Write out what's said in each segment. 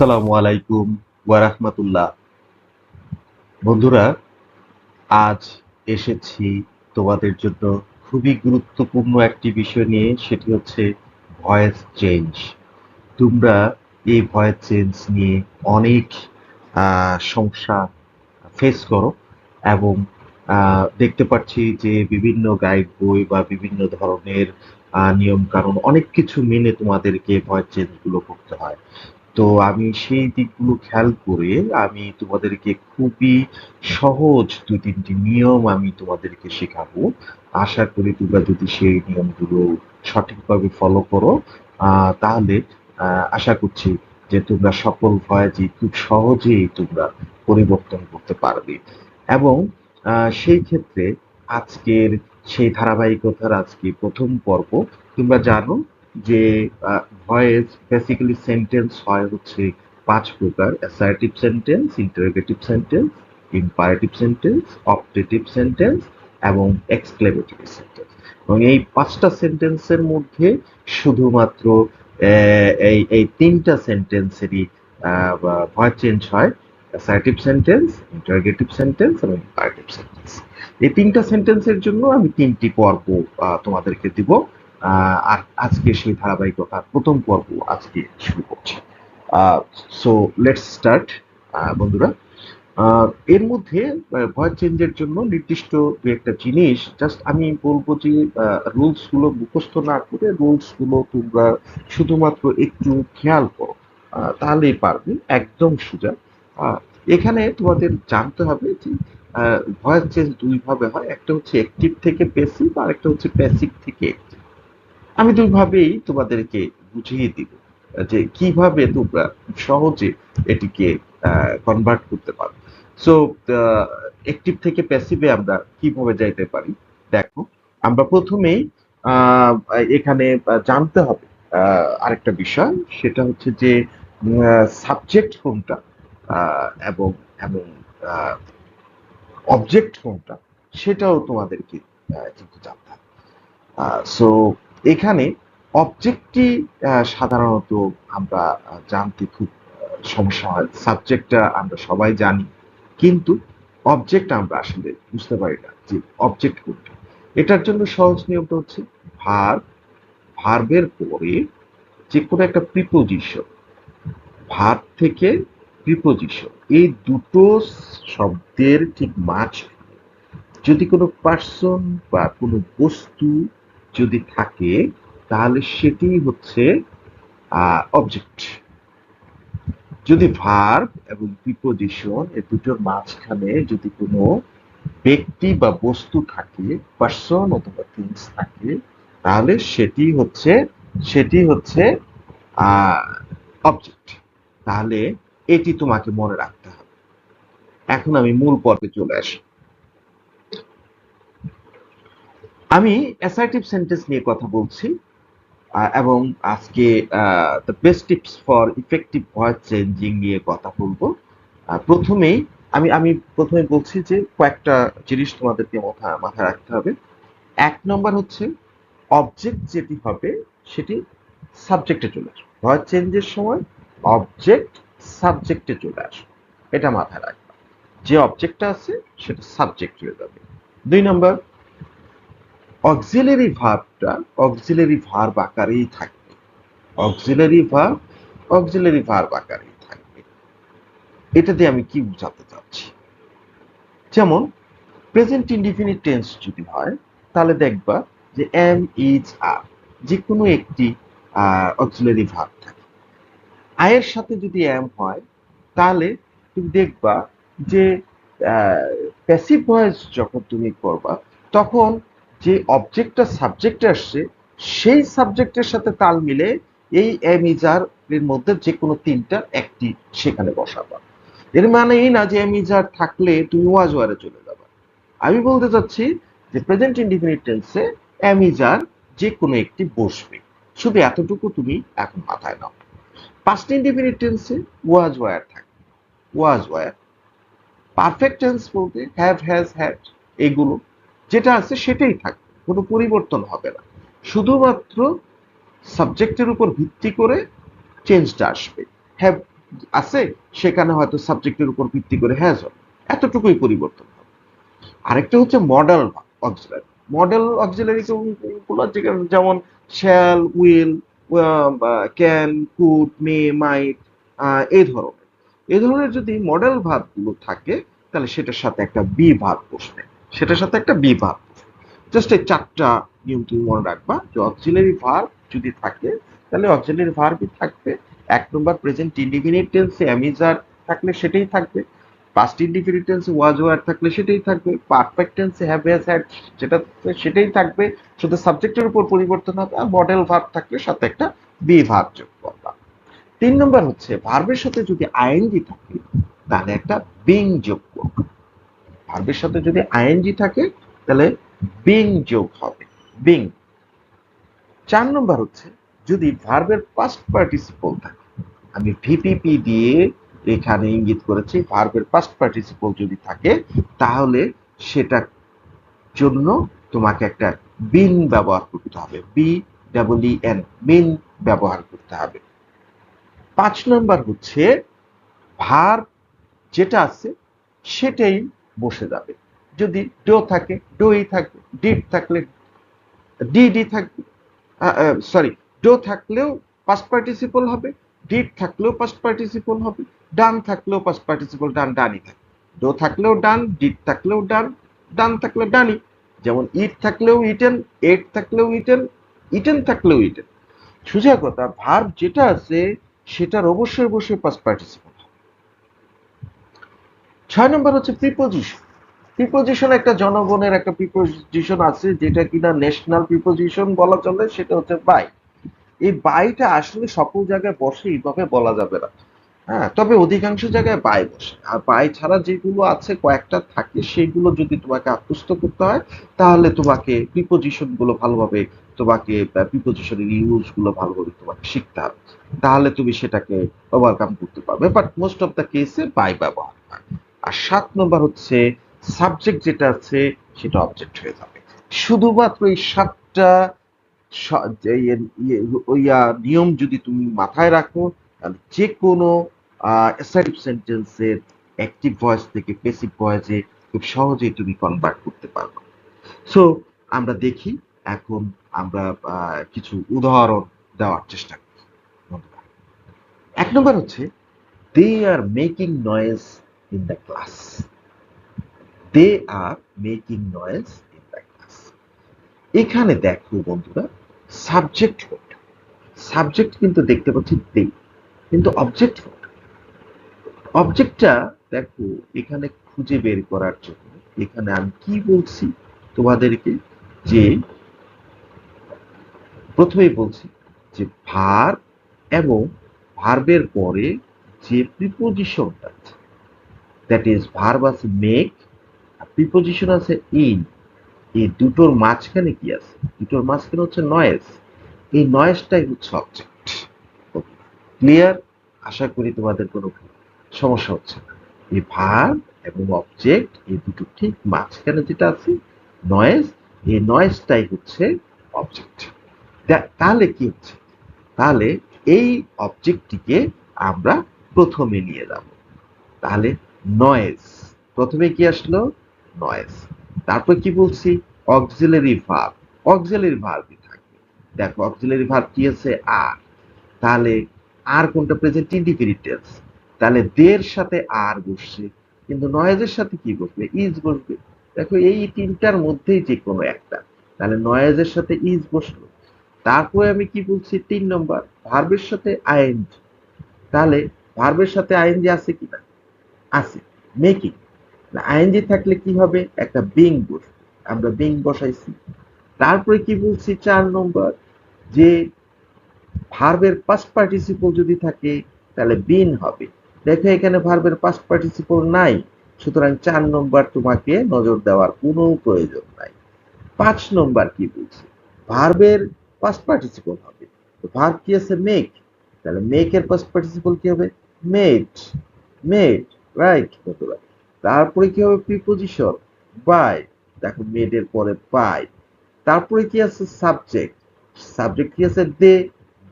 আসসালামু আলাইকুম ওয়া রাহমাতুল্লাহ। বন্ধুরা, আজ এসেছি তোমাদের জন্য খুবই গুরুত্বপূর্ণ একটি বিষয় নিয়ে, সেটি হচ্ছে ভয়েস চেঞ্জ। তোমরা এই ভয়েস চেঞ্জ নিয়ে অনেক সমস্যা ফেস করো এবং দেখতে পাচ্ছি যে বিভিন্ন গাইড বই বা বিভিন্ন ধরনের নিয়ম কানুন অনেক কিছু মেনে তোমাদেরকে ভয়েস চেঞ্জ গুলো করতে হয়। তো আমি সেই দিকগুলো খেয়াল করে আমি তোমাদেরকে খুবই সহজ ২-৩টি নিয়ম আমি তোমাদেরকে শেখাবো। আশা করি তোমরা যদি সেই নিয়মগুলো সঠিকভাবে ফলো করো, তাহলে আশা করছি যে তোমরা সফল ভয়েসই খুব সহজেই তোমরা পরিবর্তন করতে পারবে। এবং সেই ক্ষেত্রে আজকের সেই ধারাবাহিকতার আজকে ১ম পর্ব। তোমরা জানো যে ভয়েস বেসিক্যালি সেন্টেন্স হয় হচ্ছে ৫ প্রকার: assertive sentence, interrogative sentence, imperative sentence, optative sentence এবং এক্সক্লেমেটরি সেন্টেন্স। এবং এই ৫টা সেন্টেন্সের মধ্যে শুধুমাত্র এই ৩টা সেন্টেন্সেরই ভয়েস চেঞ্জ হয়: অ্যাসার্টিভ সেন্টেন্স, ইন্টারোগেটিভ সেন্টেন্স এবং ইম্পারেটিভ সেন্টেন্স। এই ৩টা সেন্টেন্সের জন্য আমি ৩টি পর্ব তোমাদেরকে দিব। আর আজকে সেই ধারাবাহিকতার ১ম পর্ব আজকে শুরু করছি। সো লেটস স্টার্ট বন্ধুরা। এর মধ্যে ভয়েস চেঞ্জের জন্য নির্দিষ্ট দু একটা জিনিস জাস্ট আমি বলবো যে রুলস গুলো মুখস্থ না করে রুলস গুলো তোমরা শুধুমাত্র একটু খেয়াল করো, তাহলেই পারবে, একদম সোজা। আহ, এখানে তোমাদের জানতে হবে যে ভয়েস চেঞ্জ দুই ভাবে হয়, একটা হচ্ছে অ্যাক্টিভ থেকে প্যাসিভ আর একটা হচ্ছে প্যাসিভ থেকে অ্যাক্টিভ। আমি দুইভাবেই তোমাদেরকে বুঝিয়ে দিব যে কিভাবে তোমরা খুব সহজে এটিকে কনভার্ট করতে পারো। সো অ্যাক্টিভ থেকে প্যাসিভে আমরা কিভাবে যাইতে পারি দেখো। আমরা প্রথমেই আহ, এখানে জানতে হবে আরেকটা বিষয়, সেটা হচ্ছে যে সাবজেক্ট কোনটা এবং এবং অবজেক্ট কোনটা, সেটাও তোমাদেরকে কিন্তু জানতে হবে। সো এখানে অবজেক্টটি সাধারণত আমরা জানতে খুব সমস্যা হয়। সাবজেক্টটা আমরা সবাই জানি, কিন্তু অবজেক্ট আমরা আসলে বুঝতে পারি না যে অবজেক্ট কোনটা। এটার জন্য সহজ নিয়মটা হচ্ছে ভার্ব, ভার্বের পরে যে কোনো একটা প্রিপোজিশন, ভার্ব থেকে প্রিপোজিশন, এই দুটো শব্দের ঠিক মাঝখানে যদি কোনো পার্সন বা কোনো বস্তু যদি থাকে, তাহলে সেটি হচ্ছে অবজেক্ট। যদি ভার্ব এবং প্রিপোজিশন এ দুটোর মাঝখানে যদি কোনো ব্যক্তি বা বস্তু থাকে, পার্সন অথবা থিংস থাকে, তাহলে সেটি হচ্ছে অবজেক্ট। তাহলে এটি তোমাকে মনে রাখতে হবে। এখন আমি মূল পর্বে চলে আসি। আমি অ্যাসার্টিভ সেন্টেন্স নিয়ে কথা বলছি এবং আজকে the best tips for effective voice changing নিয়ে কথা বলবো। প্রথমেই আমি আমি প্রথমে বলছি যে কয়েকটা জিনিস তোমাদেরকে মাথায় রাখতে হবে। ১ নম্বর হচ্ছে অবজেক্ট যেটি হবে সেটি সাবজেক্টে চলে আসবে। ভয়েস চেঞ্জের সময় অবজেক্ট সাবজেক্টে চলে আসবে, এটা মাথায় রাখবে। যে অবজেক্টটা আছে সেটা সাবজেক্ট হয়ে যাবে। ২ নম্বর, অক্সিলারি ভার্বটা অক্সিলারি ভার্ব আকারেই থাকবে। অক্সিলারি ভার্ব অক্সিলারি ভার্ব আকারেই থাকবে। এটা দিয়ে আমি কি বোঝাতে চাচ্ছি? যেমন প্রেজেন্ট ইনডিফিনিট টেন্স যদি হয়, তাহলে দেখবা যে এম, ইজ, আর যে কোনো একটি অক্সিলারি ভার্ব থাকে। আয়ের সাথে যদি এম হয়, তাহলে তুমি দেখবা যে প্যাসিভ ভয়েস যখন তুমি করবা, তখন যে অবজেক্টটা সাবজেক্টে আসছে সেই সাবজেক্টের সাথে তাল মিলে এই এম ইজার এর মধ্যে যে কোনো তিনটার একটি সেখানে বসাবা। এর মানে এই না যে এম ইজার থাকলে তুমি ওয়াজ ওয়ারে চলে যাবে। আমি বলতে চাচ্ছি যে প্রেজেন্ট ইনডিফিনিট টেন্সে এম ইজার যে কোনো একটি বসবে, শুধু এতটুকু তুমি এখন মাথায় নাও। পাস্ট ইনডিফিনিট টেন্সে ওয়াজ ওয়ার থাকে, ওয়াজ ওয়ার। পারফেক্ট টেন্স বলতে হ্যাভ, হ্যাজ, হ্যাড, এগুলো যেটা আছে সেটাই থাকবে, কোনো পরিবর্তন হবে না। শুধুমাত্র সাবজেক্টের উপর ভিত্তি করে চেঞ্জটা আসবে। হ্যাভ আছে, সেখানে হয়তো সাবজেক্টের উপর ভিত্তি করে হ্যাজ হবে, এতটুকুই পরিবর্তন হবে। আরেকটা হচ্ছে মডেল অক্সিলারি। মডেল অক্সিলারি গুলো যেমন শ্যাল, উইল, ক্যান, কুড, মে, মাইট, এই ধরনের যদি মডেল ভার্ব গুলো থাকে, তাহলে সেটার সাথে একটা বি ভার্ব বসবে, জাস্ট এই চারটা নিয়ম তুমি মনে রাখবা যে অক্সিলারি ভার্ব যদি থাকে তাহলে অক্সিলারি ভার্বই থাকবে। এক নম্বর প্রেজেন্ট ইনডিফিনিট টেন্সে অ্যামিজার থাকলে সেটাই থাকবে, পাস্ট ইনডিফিনিট টেন্সে ওয়াজ ওয়ার থাকলে সেটাই থাকবে, পারফেক্ট টেন্সে হ্যাভ হ্যাজ হ্যাড যেটা সেটাই থাকবে, শুধু সাবজেক্টের উপর পরিবর্তন হবে। আর মডেল ভার্ব থাকলে সাথে একটা বি ভার্ব যোগ করবা। 3 নম্বর হচ্ছে ভার্বের সাথে যদি আইএনজি থাকে তাহলে একটা বিং যোগ করবা। ভার্বের সাথে যদি আইএনজি থাকে তাহলে বিং যোগ হবে, বিং। 4 নম্বর হচ্ছে যদি ভার্বের পাস্ট পার্টিসিপল থাকে, আমি ভিপিপি দিয়ে এখানে ইঙ্গিত করেছি, ভার্বের পাস্ট পার্টিসিপল যদি থাকে তাহলে সেটার জন্য তোমাকে একটা বিন ব্যবহার করতে হবে, বি ডাবল ই এন, বিন ব্যবহার করতে হবে। 5 নম্বর হচ্ছে ভার্ব যেটা আছে সেটাই বসে যাবে। যদি ডো থাকে ডোই থাকবে, ডিড থাকলে ডিডই থাকবে, সরি, ডো থাকলেও পাস্ট পার্টিসিপল হবে, ডিড থাকলেও পাস্ট পার্টিসিপল হবে, ডান থাকলেও পাস্ট পার্টিসিপল ডান, ডানই থাকবে। ডো থাকলেও ডান, ডিড থাকলেও ডান, ডান থাকলে ডানই। যেমন ইট থাকলেও ইটেন, এট থাকলেও ইটেন, ইটেন থাকলেও ইটেন। সোজা কথা, ভার্ব যেটা আছে সেটার অবশ্যই পাস্ট পার্টিসিপল। 6 নম্বর হচ্ছে প্রিপোজিশন। প্রিপোজিশন একটা জনগণের একটা প্রিপোজিশন আছে যেটা কিনা ন্যাশনাল প্রিপোজিশন বলা চলে, সেটা হচ্ছে বাই। এই বাইটা আসলে সকল জায়গায় বসে এইভাবে বলা যাবে না, হ্যাঁ, তবে অধিকাংশ জায়গায় বাই বসে। আর বাই ছাড়া যেগুলো আছে কয়েকটা থাকে, সেগুলো যদি তোমাকে আত্মস্থ করতে হয় তাহলে তোমাকে প্রিপোজিশন গুলো ভালোভাবে, তোমাকে প্রিপোজিশনের ইউজ গুলো ভালোভাবে তোমাকে শিখতে হবে, তাহলে তুমি সেটাকে ওভারকাম করতে পারবে। বাট মোস্ট অফ দ্য কেসে বাই ব্যবহার হয়। আর 7 নম্বর হচ্ছে সাবজেক্ট যেটা আছে সেটা অবজেক্ট হয়ে যাবে। শুধুমাত্র এই 7টা নিয়ম যদি তুমি মাথায় রাখো তাহলে যে কোনো অ্যাসার্টিভ সেন্টেন্সের অ্যাক্টিভ ভয়েস থেকে প্যাসিভ ভয়েসে খুব সহজেই তুমি কনভার্ট করতে পারবে। সো আমরা দেখি এখন, আমরা কিছু উদাহরণ দেওয়ার চেষ্টা করি। 1 নম্বর হচ্ছে they are making noise in the class. They are making noise in the class. এখানে দেখো বন্ধুরা, সাবজেক্ট কোনটা? সাবজেক্ট কিন্তু দেখতে পাচ্ছি দে, কিন্তু অবজেক্ট কোনটা? অবজেক্টটা দেখো এখানে খুঁজে বের করার জন্য এখানে আমি কি বলছি তোমাদেরকে, যে প্রথমেই বলছি যে ভার্ব এবং ভার্বের পরে যে প্রিপোজিশনটা আছে, দ্যাট ইজ ভার্ব আছে মেক, প্রিপোজিশন আছে ইন, এই দুটোর মাঝখানে কি আছে? দুটোর মাঝখানে হচ্ছে নয়েজ। এই নয়েজটাই হচ্ছে অবজেক্ট। ক্লিয়ার? আশা করি তোমাদের কোনো সমস্যা হচ্ছে না। এই ভার্ব এবং অবজেক্ট এই দুটো ঠিক মাঝখানে যেটা আছে নয়েজ, এই নয়েজটাই হচ্ছে অবজেক্ট। তাহলে কি হচ্ছে? তাহলে এই অবজেক্টটিকে আমরা প্রথমে নিয়ে যাব। তাহলে নয়েজ, প্রথমে কি আসলো? নয়েজ। তারপর কি বলছি? Auxiliary verb. অক্সিলারি ভার্বই থাকবে। দেখো অক্সিলারি ভার্ব কি আছে? আর। তাহলে আর কোনটা? Present indefinite tense. তাহলে দের সাথে আর বসছে, কিন্তু নয়েজের সাথে কি বসবে? ইজ বসবে। দেখো এই তিনটার মধ্যেই যে কোনো একটা। তাহলে নয়েজের সাথে ইজ বসলো। তারপরে আমি কি বলছি? 3 নম্বর ভার্বের সাথে আইএনজি। তাহলে ভার্বের সাথে আইএনজি আছে কিনা? আছে। মেকিং। আইএনজি থাকলে কি হবে? একটা বিং বসবে, আমরা বিং বসাইছি। তারপরে কি বলছি? 4 নম্বর, যে ভার্বের পাস্ট পার্টিসিপল যদি থাকে তাহলে বিন হবে। দেখো এখানে ভার্বের পাস্ট পার্টিসিপল নাই, সুতরাং 4 নম্বর তোমাকে নজর দেওয়ার কোনো প্রয়োজন নাই। 5 নম্বর কি বলছি? ভার্বের পাস্ট পার্টিসিপল হবে। তো ভার্ব কি আছে? মেক। তাহলে মেক এর পাস্ট পার্টিসিপল কি হবে? মেড। মেড, রাইট বন্ধুরা। তারপরে কি হবে? Preposition by. দেখো মেড এর পরে বাই। তারপরে কি আছে? সাবজেক্ট। সাবজেক্ট কি আছে? দে।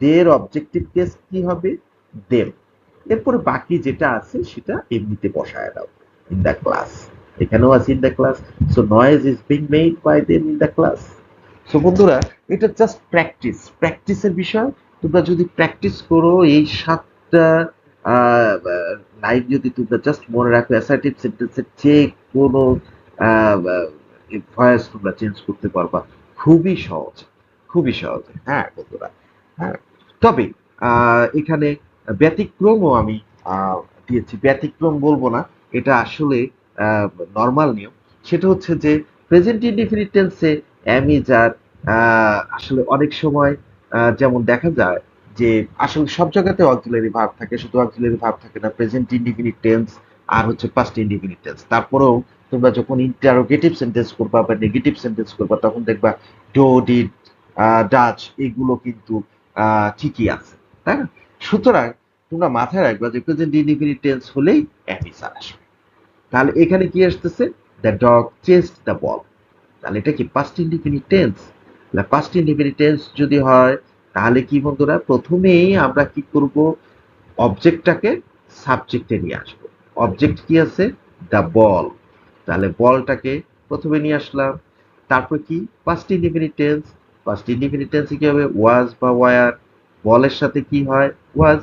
দে এর অবজেক্টিভ কেস কি হবে? দেম। এরপরে বাকি যেটা আছে সেটা এমনিতে বসায় দাও, ইন দ্য ক্লাস। এখানেও আছে in the class. So noise is being made by them in the class. So বন্ধুরা, এটা জাস্ট প্র্যাকটিসের বিষয়। তোমরা যদি প্র্যাকটিস করো এই 7টা লাইন যদি তোমরা জাস্ট মনে রাখো, অ্যাসার্টিভ সেন্টেন্সের যে কোনো ভয়েস তোমরা চেঞ্জ করতে পারবা। খুবই সহজ, খুবই সহজ। হ্যাঁ বন্ধুরা, হ্যাঁ। তবে এখানে ব্যতিক্রমও আমি আহ, দিয়েছি। ব্যতিক্রম বলবো না, এটা আসলে নর্মাল নিয়ম। সেটা হচ্ছে যে প্রেজেন্ট ইনডিফিনিট টেন্সে অ্যামিজার আসলে অনেক সময় যেমন দেখা যায় যে আসলে সব জায়গাতে অক্সিলারি ভার্ব থাকে, শুধু অক্সিলারি ভার্ব থাকে না, প্রেজেন্ট ইনডিফিনিট টেন্স আর হচ্ছে পাস্ট ইনডিফিনিট টেন্স। তারপরেও তোমরা যখন ইন্টারোগেটিভ সেন্টেন্স করবা বা নেগেটিভ সেন্টেন্স করবা তখন দেখবা ডো, ডিড, ডাচ এগুলো কিন্তু ঠিকই আছে, তাই না? সুতরাং তোমরা মাথায় রাখবা যে প্রেজেন্ট ইনডিফিনিট টেন্স হলেই অ্যামিজার আসবে। তাহলে এখানে কি আসতেছে? The dog chest the ball. তাহলে এটা কি past indefinite tense? Past indefinite tense যদি হয় তাহলে কি বন্ধুরা, প্রথমেই আমরা কি করব, অবজেক্টটাকে সাবজেক্টে নিয়ে আসবো। অবজেক্ট কি আছে? The ball. তাহলে বলটাকে প্রথমে নিয়ে আসলাম। তারপর কি? Past indefinite tense. Past indefinite টেন্সে কি হবে? ওয়াজ বা ওয়ার। বলের সাথে কি হয়? ওয়াজ।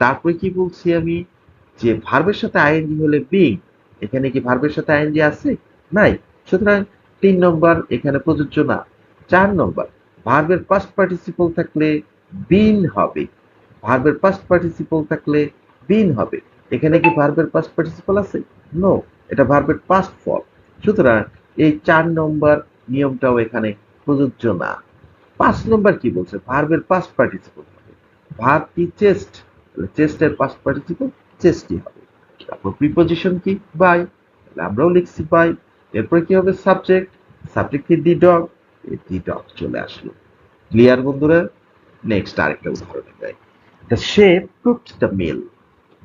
তারপরে কি বলছি আমি? যে ভার্বের সাথে আইএনজি হলে বিং। এখানে কি ভার্বের সাথে আইএনজি আছে? নাই। সুতরাং 3 নম্বর এখানে প্রযোজ্য না। 4 নম্বর, ভার্বের পাস্ট পার্টিসিপল থাকলে বিন হবে। ভার্বের পাস্ট পার্টিসিপল থাকলে বিন হবে। এখানে কি ভার্বের পাস্ট পার্টিসিপল আছে? নো, এটা ভার্বের পাস্ট ফর্ম। সুতরাং এই 4 নম্বর নিয়মটাও এখানে প্রযোজ্য না। 5 নম্বর কি বলছে? ভার্বের পাস্ট পার্টিসিপল হবে। ভার্ব কি? চেস্ট। চেস্টের পাস্ট পার্টিসিপল চেস্টই হবে। তারপর প্রিপজিশন কি? বাই। তাহলে আমরাও লিখছি বাই। এরপরে কি হবে? সাবজেক্ট। সাবজেক্ট কি? দি ডগ। এই দি ডগ চলে আসলো। ক্লিয়ার বন্ধুরা? নেক্সট আরেকটা উদাহরণে যাই। The chef cooked the meal.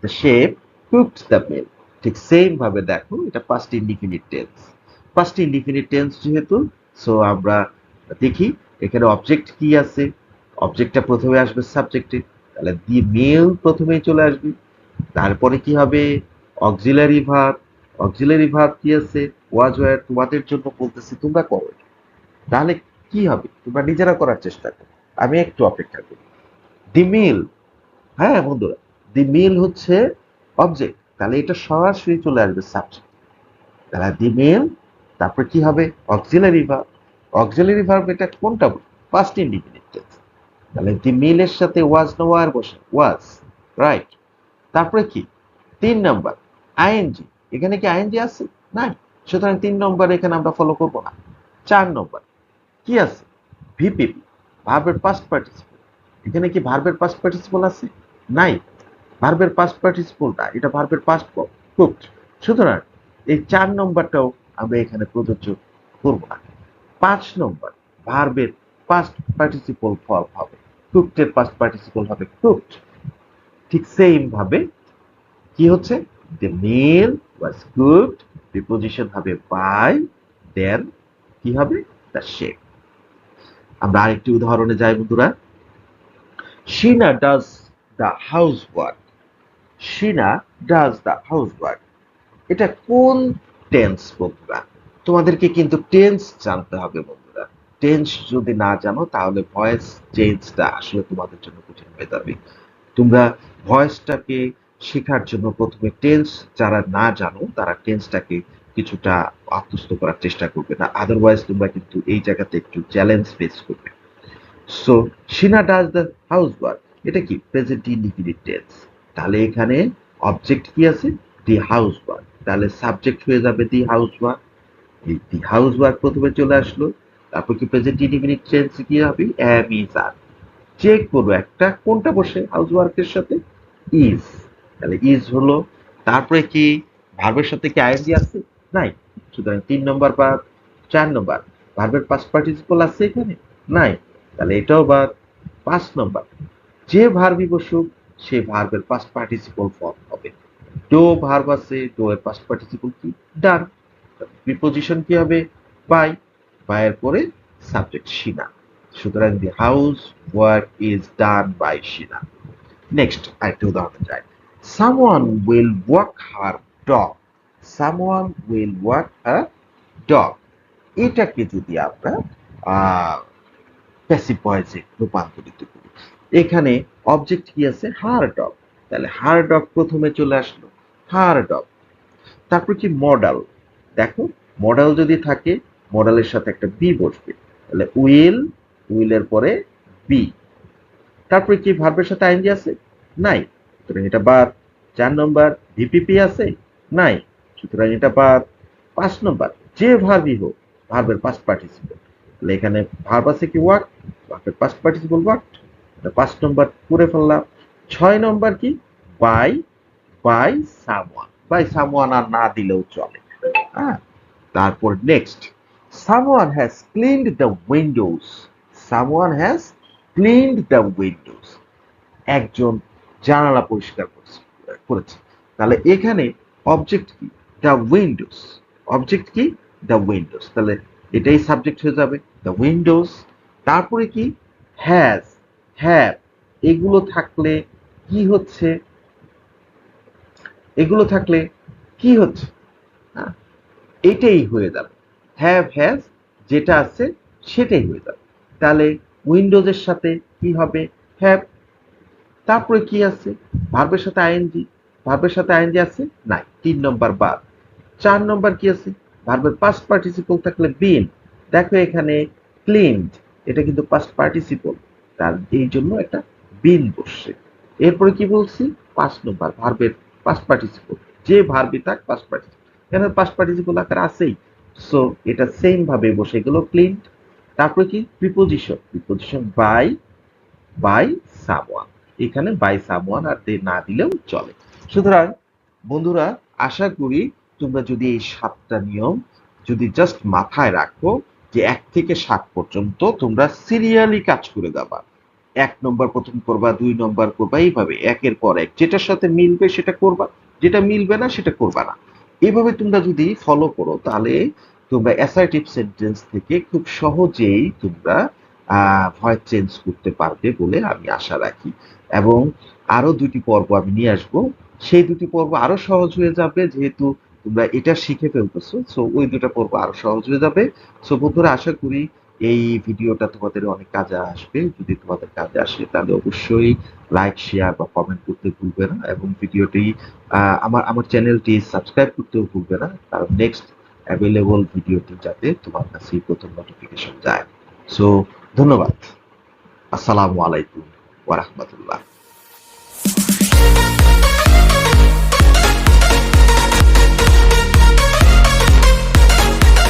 The chef cooked the meal. ঠিক সেম ভাবে দেখো, এটা past indefinite tense. Past indefinite tense যেহেতু, সো আমরা দেখি এখানে অবজেক্ট কি আছে। অবজেক্টটা প্রথমে আসবে সাবজেক্টে, তাহলে দি মিল প্রথমেই চলে আসবে। তারপরে কি হবে? Auxiliary verb. অক্সিলারি ভার্ব কি আছে? ওয়াজ ওয়্যার। তোমাদের জন্য বলতেছি, তোমরা করো। তাহলে কি হবে? তোমরা নিজেরা করার চেষ্টা করো, আমি একটু অপেক্ষা করি। দি মিল, হ্যাঁ বন্ধুরা, দি মিল হচ্ছে অবজেক্ট, তাহলে এটা সরাসরি চলে আসবে সাবজেক্ট। তাহলে দি মিল, তারপর কি হবে? Auxiliary verb. অক্সিলারি ভার্ব এটা কোনটা? First indefinite tense. তাহলে দি মিলের সাথে ওয়াজ না ওয়ার বসে? ওয়াজ, রাইট। তারপরে কি? 3 নম্বর, আইএনজি। এখানে কি আইএনজি আছে? নাই। সুতরাং 3 নম্বর এখানে আমরা ফলো করব না। 4 নম্বর কি আছে? ভিপিপি, ভার্বের পাস্ট পার্টিসিপল। এখানে কি ভার্বের পাস্ট পার্টিসিপল আছে? নাই। ভার্বের পাস্ট পার্টিসিপল না, এটা ভার্বের পাস্ট ফর্ম, কুকড। সুতরাং এই 4 নম্বরটাও আমরা এখানে প্রযোজ্য করব না। 5 নম্বর, ভার্বের পাস্ট পার্টিসিপল ফর্ম হবে, কুকডের পাস্ট পার্টিসিপল হবে কুকড। ঠিক সেম ভাবে কি হচ্ছে? The meal was cooked, preposition হবে বাই, দেন কি হবে? The shape. আমরা আরেকটি উদাহরণে যাই বন্ধুরা। Sheena does the house work. Sheena does the house work. এটা কোন টেন্স বন্ধুরা? তোমাদেরকে কিন্তু টেন্স জানতে হবে বন্ধুরা। টেন্স যদি না জানো তাহলে ভয়েস চেঞ্জটা আসলে তোমাদের জন্য কঠিন হয়ে যাবে। তোমরা ভয়েসটাকে শেখার জন্য প্রথমে টেন্স যারা না জানো তারা টেন্সটাকে কিছুটা আত্মস্থ করার চেষ্টা করবে না, আদারওয়াইজ তোমরা কিন্তু এই জায়গাতে একটু চ্যালেঞ্জ ফেস করবে। So Sheena does the house work, এটা কি? Present indefinite tense. তাহলে এখানে অবজেক্ট কি আছে? দি হাউস ওয়ার্ক। তাহলে সাবজেক্ট হয়ে যাবে দি হাউস ওয়ার্ক। এই দি হাউস ওয়ার্ক প্রথমে চলে আসলো। তারপর কি প্রেজেন্ট ইনডিফিনিট টেন্স কি হবে? Am is R. চেক করবো একটা কোনটা বসে হাউস ওয়ার্কের সাথে? ইজ। তাহলে ইজ হলো। তারপরে কি ভার্বের সাথে কি আইএনজি আছে? নাই। সুতরাং 3 নম্বর বাদ। 4 নম্বর, ভার্বের পাস্ট পার্টিসিপল আছে এখানে? নাই। তাহলে এটাও বাদ। 5 নম্বর, যে ভার্বই বসুক সে ভার্বের পাস্ট পার্টিসিপল ফর্ম হবে। ডো ভার্ব আছে, ডো এর পাস্ট পার্টিসিপল কি? ডান। প্রিপোজিশন কি হবে? বাই। বাই এর পরে সাবজেক্ট শিনা। সুতরাং the house work is done by Sheena. Next আরেকটা উদাহরণ যায়। Someone will walk her dog, someone will walk a dog, এটাকে যদি আমরা প্যাসিভ ভয়েসে রূপান্তরিত করি, এখানে অবজেক্ট কি আছে, হার ডগ, তাহলে হার ডগ প্রথমে চলে আসলো, হার ডগ। তারপর কি মডাল, দেখো মডাল যদি থাকে মডালের সাথে একটা বি বসবে, তাহলে উইল, উইলের পরে বি। তারপরে কি ভার্বের সাথে আইএনজি আছে, নাই, সুতরাং এটা বাদ। 4 নম্বর ভিপিপি আছে, নাই, সুতরাং এটা বাদ। 5 নম্বর যে ভার্বই হোক, ভার্বের পাস্ট পার্টিসিপল, তাহলে এখানে ভার্ব আছে কি ওয়ার্ক, ভার্বের পাস্ট পার্টিসিপল ওয়ার্কড, এটা 5 নম্বর করে ফেললাম। 6 নম্বর কি by, by someone, by someone আর না দিলেও চলে। হ্যাঁ, তারপর next, someone has cleaned the windows, someone has cleaned the windows, একজন জানালা পরিষ্কার করেছে, তাহলে এখানে অবজেক্ট কি, দ্য উইন্ডোজ, অবজেক্ট কি, দ্য উইন্ডোজ, তাহলে এটাই সাবজেক্ট হয়ে যাবে, দ্য উইন্ডোজ। তারপরে কি হ্যাজ, হ্যাভ, এগুলো থাকলে কি হচ্ছে, এগুলো থাকলে কি হচ্ছে, হ্যাঁ, এটাই হয়ে যাবে, হ্যাভ হ্যাজ যেটা আছে সেটাই হয়ে যাবে, তাহলে উইন্ডোজের সাথে কি হবে, হ্যাভ। তারপরে কি আছে, ভার্বের সাথে আইএনজি, ভার্বের সাথে আইএনজি আছে নাই, 3 নম্বর বাদ। 4 নম্বর কি আছে, ভার্বের পাস্ট পার্টিসিপল থাকলে বিন, দেখো এখানে ক্লিনড, এটা কিন্তু পাস্ট পার্টিসিপল, তার এই জন্য একটা বিন বসছে। এরপরে কি বলছি, 5 নম্বর ভার্বের পাস্ট পার্টিসিপল, যে ভার্বই থাক পাস্ট পার্টিসিপল, এখানে পাস্ট পার্টিসিপল আকার আছেই, সো এটা সেম ভাবে বসে গেল ক্লিনড। তারপরে কি preposition, preposition by, by someone, এখানে বাই সামওয়ান আর না দিলেও চলে। সুতরাং বন্ধুরা, আশা করি তোমরা যদি এই 7টা নিয়ম যদি জাস্ট মাথায় রাখো, যে 1 থেকে 7 পর্যন্ত তোমরা সিরিয়ালি কাজ করে যাবা, 1 নম্বর প্রথম করবা, 2 নম্বর করবা, এইভাবে একের পর এক, যেটার সাথে মিলবে সেটা করবা, যেটা মিলবে না সেটা করবা না। এইভাবে তোমরা যদি ফলো করো তাহলে তোমরা অ্যাসার্টিভ সেন্টেন্স থেকে খুব সহজেই তোমরা ভয়েস চেঞ্জ করতে পারবে বলে আমি আশা রাখি। এবং আরো 2টি পর্ব আমি নিয়ে আসবো, সেই 2টি পর্ব আরো সহজ হয়ে যাবে, যেহেতু তোমরা এটা শিখে ফেলতেছো, সো ওই 2টা পর্ব আরো সহজ হয়ে যাবে। সো বন্ধুরা, আশা করি এই ভিডিওটা তোমাদের অনেক কাজে আসবে। যদি তোমাদের কাজে আসে তাহলে অবশ্যই লাইক, শেয়ার বা কমেন্ট করতে ভুলবে না, এবং ভিডিওটি আমার আমার চ্যানেলটি সাবস্ক্রাইব করতেও ভুলবে না, কারণ নেক্সট অ্যাভেলেবল ভিডিওটি যাতে তোমার কাছে প্রথম নোটিফিকেশন যায়। সো ধন্যবাদ। আসসালামু আলাইকুম ওয়া রাহমাতুল্লাহ।